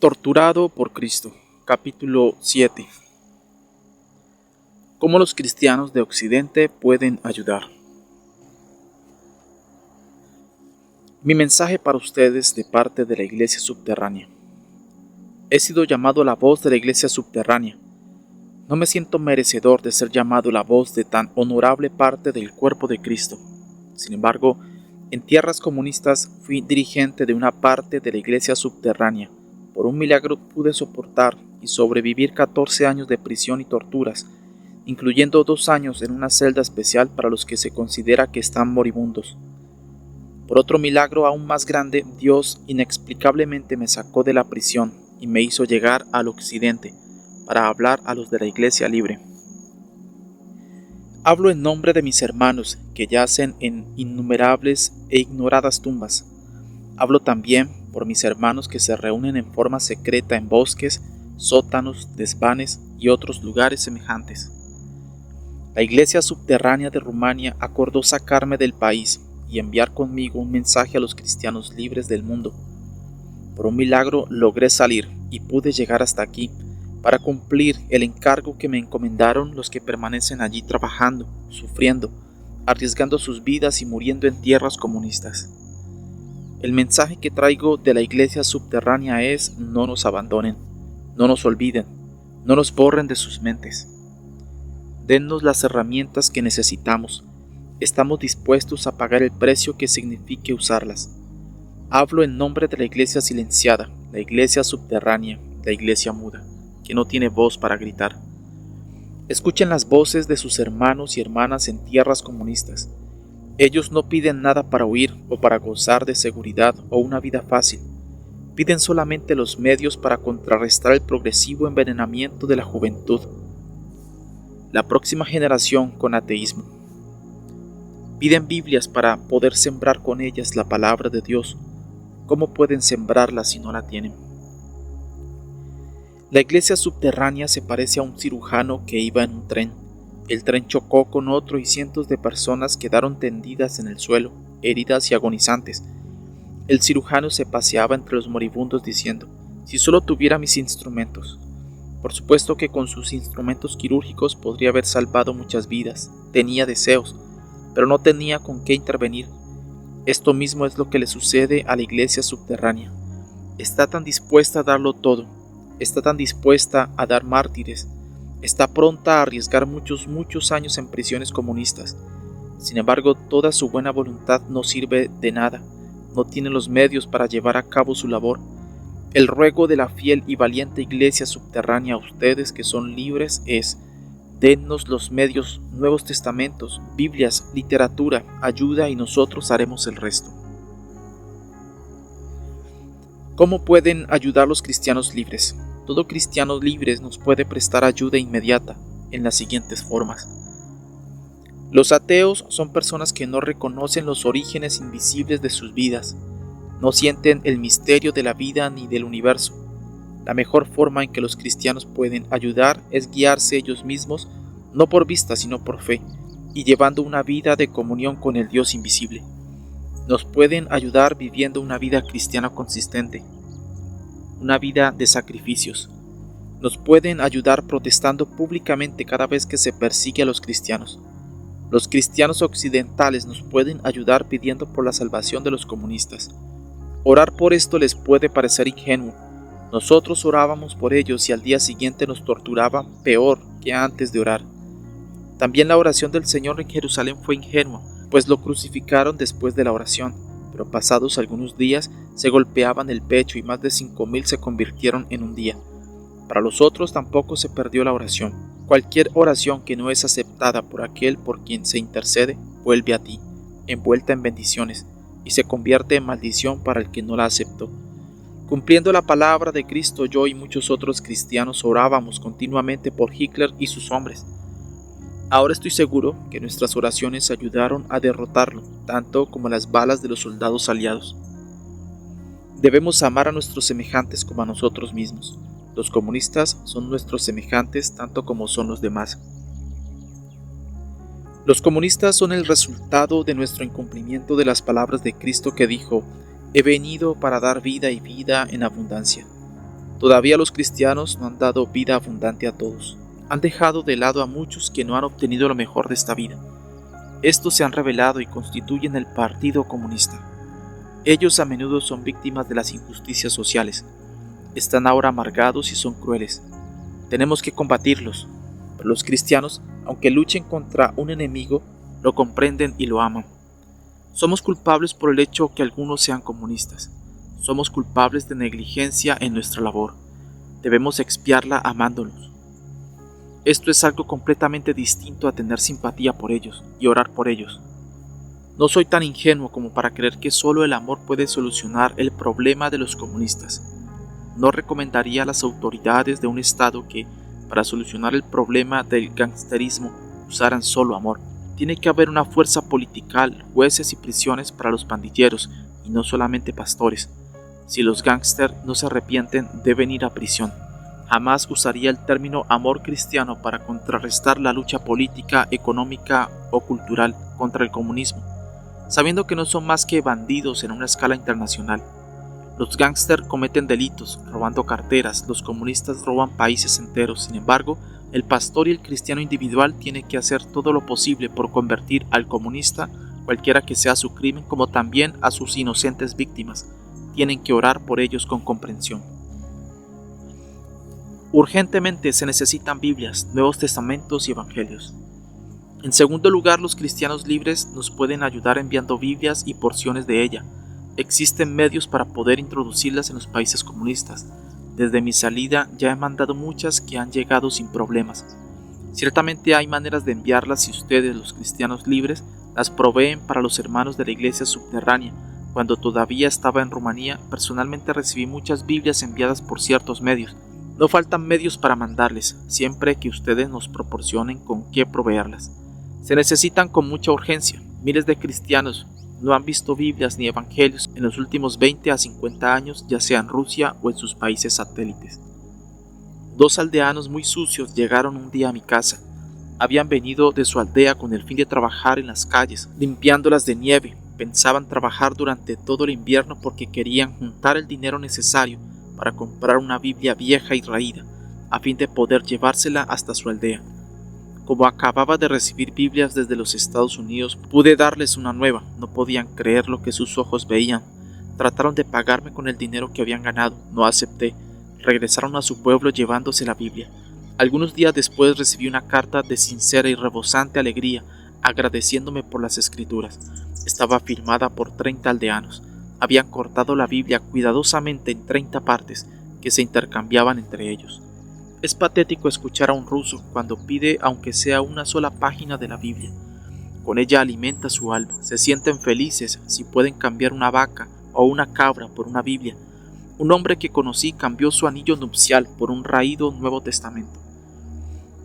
Torturado por Cristo, capítulo 7. ¿Cómo los cristianos de Occidente pueden ayudar? Mi mensaje para ustedes de parte de la Iglesia Subterránea. He sido llamado la voz de la Iglesia Subterránea. No me siento merecedor de ser llamado la voz de tan honorable parte del cuerpo de Cristo. Sin embargo, en tierras comunistas fui dirigente de una parte de la Iglesia Subterránea. Por un milagro pude soportar y sobrevivir 14 años de prisión y torturas, incluyendo 2 años en una celda especial para los que se considera que están moribundos. Por otro milagro aún más grande, Dios inexplicablemente me sacó de la prisión y me hizo llegar al occidente para hablar a los de la Iglesia Libre. Hablo en nombre de mis hermanos que yacen en innumerables e ignoradas tumbas. Hablo también por mis hermanos que se reúnen en forma secreta en bosques, sótanos, desvanes y otros lugares semejantes. La Iglesia Subterránea de Rumania acordó sacarme del país y enviar conmigo un mensaje a los cristianos libres del mundo. Por un milagro logré salir y pude llegar hasta aquí para cumplir el encargo que me encomendaron los que permanecen allí trabajando, sufriendo, arriesgando sus vidas y muriendo en tierras comunistas. El mensaje que traigo de la Iglesia Subterránea es: no nos abandonen, no nos olviden, no nos borren de sus mentes. Dennos las herramientas que necesitamos. Estamos dispuestos a pagar el precio que signifique usarlas. Hablo en nombre de la Iglesia silenciada, la Iglesia Subterránea, la Iglesia muda, que no tiene voz para gritar. Escuchen las voces de sus hermanos y hermanas en tierras comunistas. Ellos no piden nada para huir o para gozar de seguridad o una vida fácil. Piden solamente los medios para contrarrestar el progresivo envenenamiento de la juventud, la próxima generación con ateísmo. Piden Biblias para poder sembrar con ellas la palabra de Dios. ¿Cómo pueden sembrarla si no la tienen? La Iglesia Subterránea se parece a un cirujano que iba en un tren. El tren chocó con otro y cientos de personas quedaron tendidas en el suelo, heridas y agonizantes. El cirujano se paseaba entre los moribundos diciendo: si solo tuviera mis instrumentos. Por supuesto que con sus instrumentos quirúrgicos podría haber salvado muchas vidas. Tenía deseos, pero no tenía con qué intervenir. Esto mismo es lo que le sucede a la Iglesia Subterránea. Está tan dispuesta a darlo todo. Está tan dispuesta a dar mártires. Está pronta a arriesgar muchos años en prisiones comunistas. Sin embargo, toda su buena voluntad no sirve de nada. No tiene los medios para llevar a cabo su labor. El ruego de la fiel y valiente Iglesia Subterránea a ustedes que son libres es: dennos los medios, Nuevos Testamentos, Biblias, literatura, ayuda y nosotros haremos el resto. ¿Cómo pueden ayudar los cristianos libres? Todo cristiano libre nos puede prestar ayuda inmediata en las siguientes formas. Los ateos son personas que no reconocen los orígenes invisibles de sus vidas, no sienten el misterio de la vida ni del universo. La mejor forma en que los cristianos pueden ayudar es guiarse ellos mismos, no por vista sino por fe, y llevando una vida de comunión con el Dios invisible. Nos pueden ayudar viviendo una vida cristiana consistente, una vida de sacrificios. Nos pueden ayudar protestando públicamente cada vez que se persigue a los cristianos. Los cristianos occidentales nos pueden ayudar pidiendo por la salvación de los comunistas. Orar por esto les puede parecer ingenuo. Nosotros orábamos por ellos y al día siguiente nos torturaban peor que antes de orar. También la oración del Señor en Jerusalén fue ingenua, pues lo crucificaron después de la oración, pero pasados algunos días se golpeaban el pecho y más de 5,000 se convirtieron en un día. Para los otros tampoco se perdió la oración. Cualquier oración que no es aceptada por aquel por quien se intercede vuelve a ti, envuelta en bendiciones, y se convierte en maldición para el que no la aceptó. Cumpliendo la palabra de Cristo, yo y muchos otros cristianos orábamos continuamente por Hitler y sus hombres. Ahora estoy seguro que nuestras oraciones ayudaron a derrotarlo, tanto como las balas de los soldados aliados. Debemos amar a nuestros semejantes como a nosotros mismos. Los comunistas son nuestros semejantes tanto como son los demás. Los comunistas son el resultado de nuestro incumplimiento de las palabras de Cristo que dijo: he venido para dar vida y vida en abundancia. Todavía los cristianos no han dado vida abundante a todos. Han dejado de lado a muchos que no han obtenido lo mejor de esta vida. Estos se han rebelado y constituyen el Partido Comunista. Ellos a menudo son víctimas de las injusticias sociales. Están ahora amargados y son crueles. Tenemos que combatirlos. Pero los cristianos, aunque luchen contra un enemigo, lo comprenden y lo aman. Somos culpables por el hecho que algunos sean comunistas. Somos culpables de negligencia en nuestra labor. Debemos expiarla amándolos. Esto es algo completamente distinto a tener simpatía por ellos y orar por ellos. No soy tan ingenuo como para creer que solo el amor puede solucionar el problema de los comunistas. No recomendaría a las autoridades de un estado que, para solucionar el problema del gangsterismo, usaran solo amor. Tiene que haber una fuerza policial, jueces y prisiones para los pandilleros, y no solamente pastores. Si los gángsters no se arrepienten, deben ir a prisión. Jamás usaría el término amor cristiano para contrarrestar la lucha política, económica o cultural contra el comunismo, sabiendo que no son más que bandidos en una escala internacional. Los gángsters cometen delitos, robando carteras, los comunistas roban países enteros. Sin embargo, el pastor y el cristiano individual tienen que hacer todo lo posible por convertir al comunista, cualquiera que sea su crimen, como también a sus inocentes víctimas. Tienen que orar por ellos con comprensión. Urgentemente se necesitan Biblias, Nuevos Testamentos y Evangelios. En segundo lugar, los cristianos libres nos pueden ayudar enviando Biblias y porciones de ella. Existen medios para poder introducirlas en los países comunistas. Desde mi salida ya he mandado muchas que han llegado sin problemas. Ciertamente hay maneras de enviarlas si ustedes, los cristianos libres, las proveen para los hermanos de la iglesia subterránea. Cuando todavía estaba en Rumanía, personalmente recibí muchas Biblias enviadas por ciertos medios. No faltan medios para mandarles, siempre que ustedes nos proporcionen con qué proveerlas. Se necesitan con mucha urgencia. Miles de cristianos no han visto Biblias ni Evangelios en los últimos 20 a 50 años, ya sea en Rusia o en sus países satélites. 2 aldeanos muy sucios llegaron un día a mi casa. Habían venido de su aldea con el fin de trabajar en las calles, limpiándolas de nieve. Pensaban trabajar durante todo el invierno porque querían juntar el dinero necesario para comprar una Biblia vieja y raída, a fin de poder llevársela hasta su aldea. Como acababa de recibir Biblias desde los Estados Unidos, pude darles una nueva. No podían creer lo que sus ojos veían. Trataron de pagarme con el dinero que habían ganado. No acepté. Regresaron a su pueblo llevándose la Biblia. Algunos días después recibí una carta de sincera y rebosante alegría, agradeciéndome por las escrituras. Estaba firmada por 30 aldeanos. Habían cortado la Biblia cuidadosamente en 30 partes que se intercambiaban entre ellos. Es patético escuchar a un ruso cuando pide aunque sea una sola página de la Biblia. Con ella alimenta su alma. Se sienten felices si pueden cambiar una vaca o una cabra por una Biblia. Un hombre que conocí cambió su anillo nupcial por un raído Nuevo Testamento.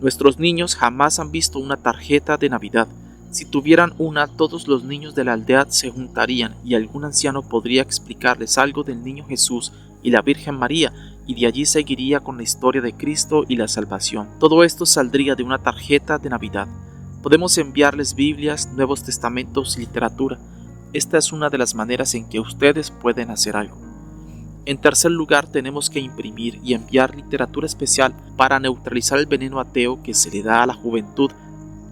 Nuestros niños jamás han visto una tarjeta de Navidad. Si tuvieran una, todos los niños de la aldea se juntarían y algún anciano podría explicarles algo del niño Jesús y la Virgen María, y de allí seguiría con la historia de Cristo y la salvación. Todo esto saldría de una tarjeta de Navidad. Podemos enviarles Biblias, Nuevos Testamentos y literatura. Esta es una de las maneras en que ustedes pueden hacer algo. En tercer lugar, tenemos que imprimir y enviar literatura especial para neutralizar el veneno ateo que se le da a la juventud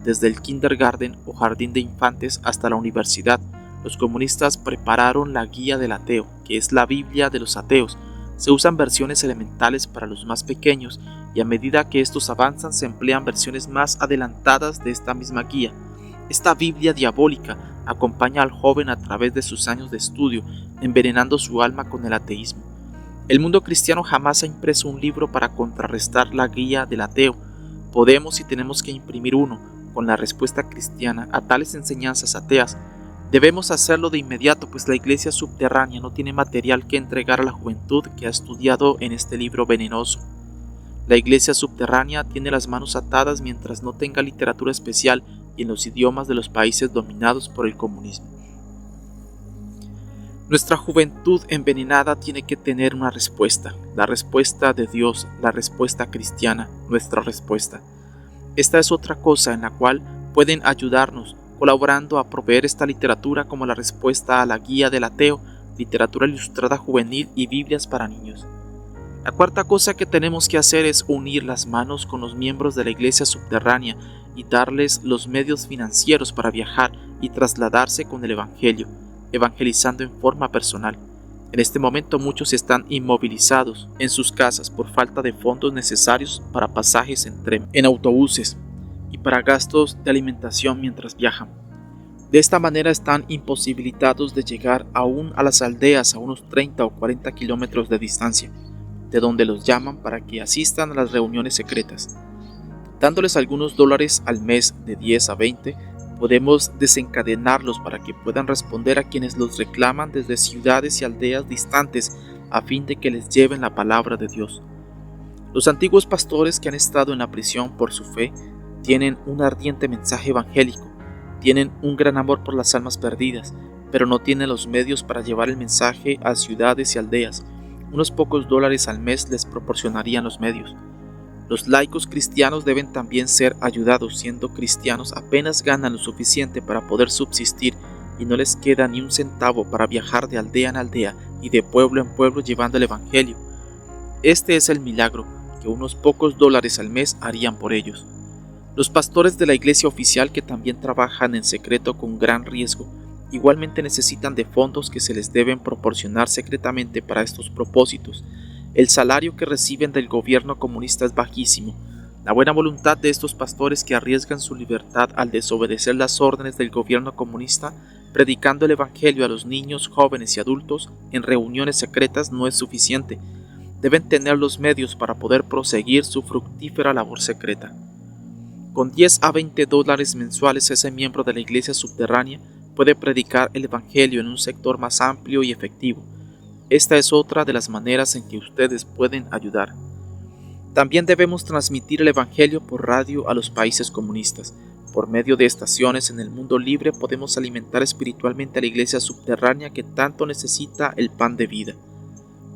desde el kindergarten o jardín de infantes hasta la universidad. Los comunistas prepararon la guía del ateo, que es la Biblia de los ateos. Se usan versiones elementales para los más pequeños y a medida que estos avanzan se emplean versiones más adelantadas de esta misma guía. Esta Biblia diabólica acompaña al joven a través de sus años de estudio, envenenando su alma con el ateísmo. El mundo cristiano jamás ha impreso un libro para contrarrestar la guía del ateo. Podemos y tenemos que imprimir uno, con la respuesta cristiana a tales enseñanzas ateas. Debemos hacerlo de inmediato, pues la iglesia subterránea no tiene material que entregar a la juventud que ha estudiado en este libro venenoso. La iglesia subterránea tiene las manos atadas mientras no tenga literatura especial y en los idiomas de los países dominados por el comunismo. Nuestra juventud envenenada tiene que tener una respuesta, la respuesta de Dios, la respuesta cristiana, nuestra respuesta. Esta es otra cosa en la cual pueden ayudarnos, colaborando a proveer esta literatura como la respuesta a la guía del ateo, literatura ilustrada juvenil y Biblias para niños. La cuarta cosa que tenemos que hacer es unir las manos con los miembros de la iglesia subterránea y darles los medios financieros para viajar y trasladarse con el Evangelio, evangelizando en forma personal. En este momento muchos están inmovilizados en sus casas por falta de fondos necesarios para pasajes en tren, en autobuses y para gastos de alimentación mientras viajan. De esta manera están imposibilitados de llegar aún a las aldeas a unos 30 o 40 kilómetros de distancia, de donde los llaman para que asistan a las reuniones secretas. Dándoles algunos dólares al mes de 10 a 20, podemos desencadenarlos para que puedan responder a quienes los reclaman desde ciudades y aldeas distantes a fin de que les lleven la palabra de Dios. Los antiguos pastores que han estado en la prisión por su fe tienen un ardiente mensaje evangélico, tienen un gran amor por las almas perdidas, pero no tienen los medios para llevar el mensaje a ciudades y aldeas. Unos pocos dólares al mes les proporcionarían los medios. Los laicos cristianos deben también ser ayudados. Siendo cristianos apenas ganan lo suficiente para poder subsistir y no les queda ni un centavo para viajar de aldea en aldea y de pueblo en pueblo llevando el Evangelio. Este es el milagro que unos pocos dólares al mes harían por ellos. Los pastores de la iglesia oficial, que también trabajan en secreto con gran riesgo, igualmente necesitan de fondos que se les deben proporcionar secretamente para estos propósitos. El salario que reciben del gobierno comunista es bajísimo. La buena voluntad de estos pastores que arriesgan su libertad al desobedecer las órdenes del gobierno comunista, predicando el evangelio a los niños, jóvenes y adultos en reuniones secretas no es suficiente. Deben tener los medios para poder proseguir su fructífera labor secreta. Con 10 a 20 dólares mensuales, ese miembro de la iglesia subterránea puede predicar el evangelio en un sector más amplio y efectivo. Esta es otra de las maneras en que ustedes pueden ayudar. También debemos transmitir el evangelio por radio a los países comunistas. Por medio de estaciones en el mundo libre podemos alimentar espiritualmente a la iglesia subterránea que tanto necesita el pan de vida.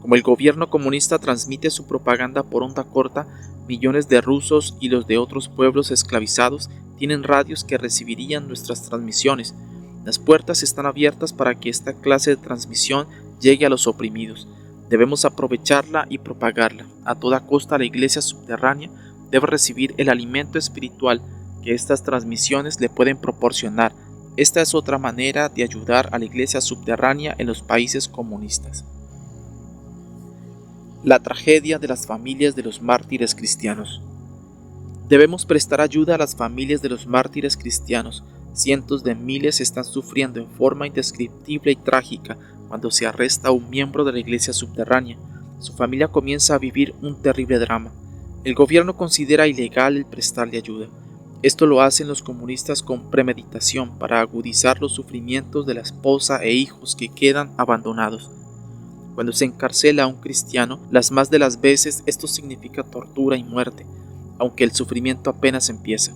Como el gobierno comunista transmite su propaganda por onda corta, millones de rusos y los de otros pueblos esclavizados tienen radios que recibirían nuestras transmisiones. Las puertas están abiertas para que esta clase de transmisión llegue a los oprimidos. Debemos aprovecharla y propagarla. A toda costa la iglesia subterránea debe recibir el alimento espiritual que estas transmisiones le pueden proporcionar. Esta es otra manera de ayudar a la iglesia subterránea en los países comunistas. La tragedia de las familias de los mártires cristianos. Debemos prestar ayuda a las familias de los mártires cristianos. Cientos de miles están sufriendo en forma indescriptible y trágica cuando se arresta a un miembro de la iglesia subterránea. Su familia comienza a vivir un terrible drama. El gobierno considera ilegal el prestarle ayuda. Esto lo hacen los comunistas con premeditación para agudizar los sufrimientos de la esposa e hijos que quedan abandonados. Cuando se encarcela a un cristiano, las más de las veces esto significa tortura y muerte, aunque el sufrimiento apenas empieza.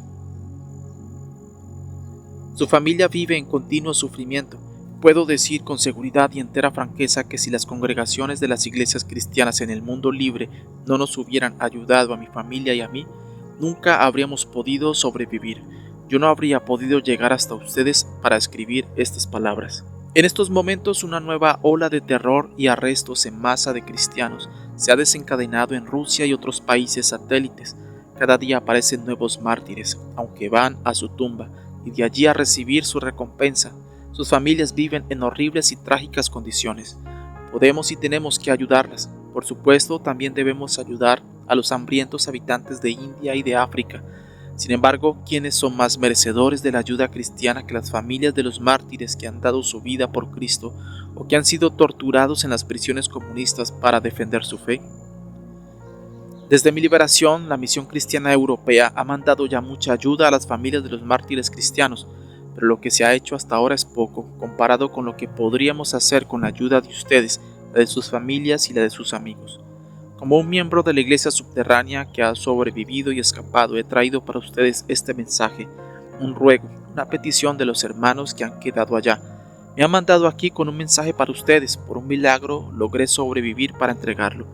Su familia vive en continuo sufrimiento. Puedo decir con seguridad y entera franqueza que si las congregaciones de las iglesias cristianas en el mundo libre no nos hubieran ayudado a mi familia y a mí, nunca habríamos podido sobrevivir. Yo no habría podido llegar hasta ustedes para escribir estas palabras. En estos momentos una nueva ola de terror y arrestos en masa de cristianos se ha desencadenado en Rusia y otros países satélites. Cada día aparecen nuevos mártires, aunque van a su tumba y de allí a recibir su recompensa. Sus familias viven en horribles y trágicas condiciones. Podemos y tenemos que ayudarlas. Por supuesto, también debemos ayudar a los hambrientos habitantes de India y de África. Sin embargo, ¿quiénes son más merecedores de la ayuda cristiana que las familias de los mártires que han dado su vida por Cristo o que han sido torturados en las prisiones comunistas para defender su fe? Desde mi liberación, la Misión Cristiana Europea ha mandado ya mucha ayuda a las familias de los mártires cristianos, pero lo que se ha hecho hasta ahora es poco, comparado con lo que podríamos hacer con la ayuda de ustedes, la de sus familias y la de sus amigos. Como un miembro de la iglesia subterránea que ha sobrevivido y escapado, he traído para ustedes este mensaje, un ruego, una petición de los hermanos que han quedado allá. Me han mandado aquí con un mensaje para ustedes. Por un milagro logré sobrevivir para entregarlo.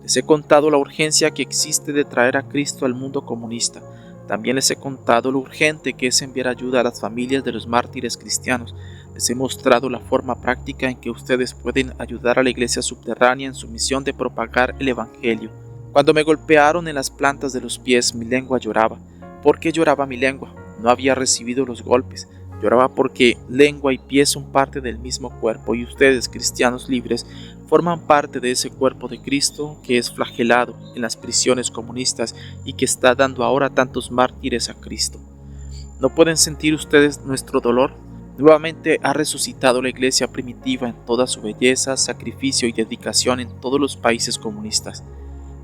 Les he contado la urgencia que existe de traer a Cristo al mundo comunista. También les he contado lo urgente que es enviar ayuda a las familias de los mártires cristianos. Les he mostrado la forma práctica en que ustedes pueden ayudar a la iglesia subterránea en su misión de propagar el Evangelio. Cuando me golpearon en las plantas de los pies, mi lengua lloraba. ¿Por qué lloraba mi lengua? No había recibido los golpes. Lloraba porque lengua y pies son parte del mismo cuerpo y ustedes, cristianos libres, forman parte de ese cuerpo de Cristo que es flagelado en las prisiones comunistas y que está dando ahora tantos mártires a Cristo. ¿No pueden sentir ustedes nuestro dolor? Nuevamente ha resucitado la iglesia primitiva en toda su belleza, sacrificio y dedicación en todos los países comunistas.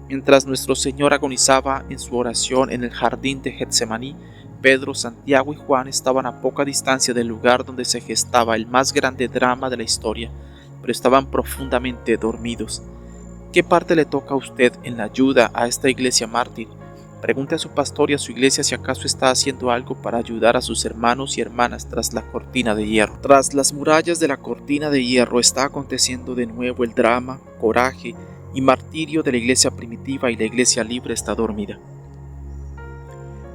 Mientras nuestro Señor agonizaba en su oración en el jardín de Getsemaní, Pedro, Santiago y Juan estaban a poca distancia del lugar donde se gestaba el más grande drama de la historia, pero estaban profundamente dormidos. ¿Qué parte le toca a usted en la ayuda a esta iglesia mártir? Pregunte a su pastor y a su iglesia si acaso está haciendo algo para ayudar a sus hermanos y hermanas tras la cortina de hierro. Tras las murallas de la cortina de hierro está aconteciendo de nuevo el drama, coraje y martirio de la iglesia primitiva y la iglesia libre está dormida.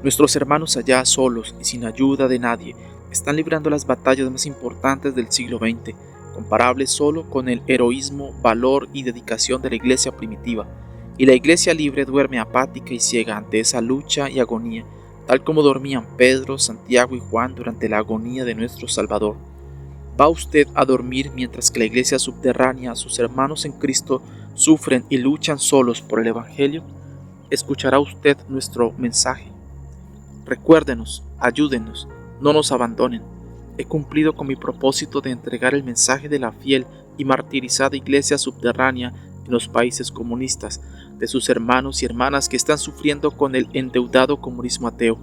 Nuestros hermanos allá, solos y sin ayuda de nadie, están librando las batallas más importantes del siglo XX, comparables solo con el heroísmo, valor y dedicación de la iglesia primitiva, y la iglesia libre duerme apática y ciega ante esa lucha y agonía, tal como dormían Pedro, Santiago y Juan durante la agonía de nuestro Salvador. ¿Va usted a dormir mientras que la iglesia subterránea, sus hermanos en Cristo, sufren y luchan solos por el Evangelio? ¿Escuchará usted nuestro mensaje? Recuérdenos, ayúdenos, no nos abandonen. He cumplido con mi propósito de entregar el mensaje de la fiel y martirizada iglesia subterránea en los países comunistas, de sus hermanos y hermanas que están sufriendo con el endeudado comunismo ateo.